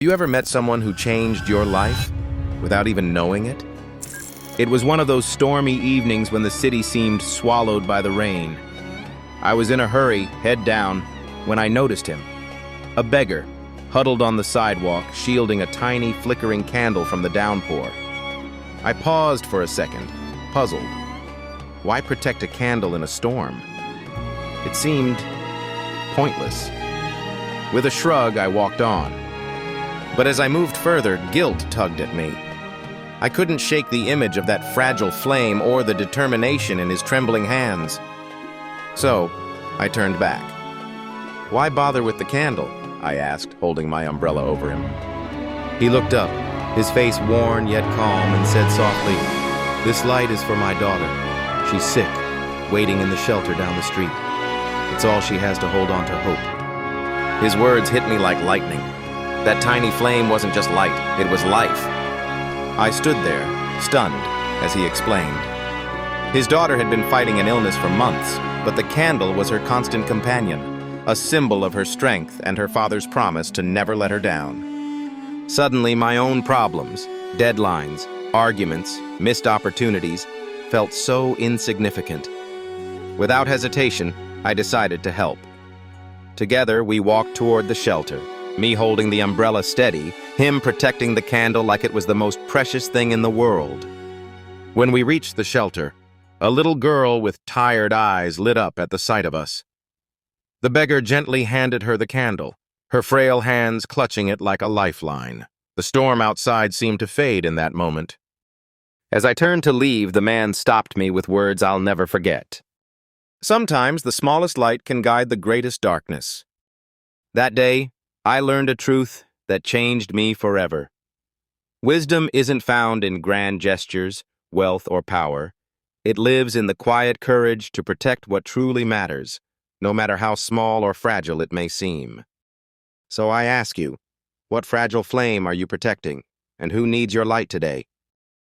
You ever met someone who changed your life without even knowing it? It was one of those stormy evenings when the city seemed swallowed by the rain. I was in a hurry, head down, when I noticed him. A beggar, huddled on the sidewalk, shielding a tiny, flickering candle from the downpour. I paused for a second, puzzled. Why protect a candle in a storm? It seemed pointless. With a shrug, I walked on. But as I moved further, guilt tugged at me. I couldn't shake the image of that fragile flame or the determination in his trembling hands. So, I turned back. "Why bother with the candle?" I asked, holding my umbrella over him. He looked up, his face worn yet calm, and said softly, "This light is for my daughter. She's sick, waiting in the shelter down the street. It's all she has to hold on to hope." His words hit me like lightning. That tiny flame wasn't just light, it was life. I stood there, stunned, as he explained. His daughter had been fighting an illness for months, but the candle was her constant companion, a symbol of her strength and her father's promise to never let her down. Suddenly, my own problems, deadlines, arguments, missed opportunities, felt so insignificant. Without hesitation, I decided to help. Together, we walked toward the shelter, me holding the umbrella steady, him protecting the candle like it was the most precious thing in the world. When we reached the shelter, a little girl with tired eyes lit up at the sight of us. The beggar gently handed her the candle, her frail hands clutching it like a lifeline. The storm outside seemed to fade in that moment. As I turned to leave, the man stopped me with words I'll never forget. "Sometimes the smallest light can guide the greatest darkness." That day, I learned a truth that changed me forever. Wisdom isn't found in grand gestures, wealth, or power. It lives in the quiet courage to protect what truly matters, no matter how small or fragile it may seem. So I ask you, what fragile flame are you protecting, and who needs your light today?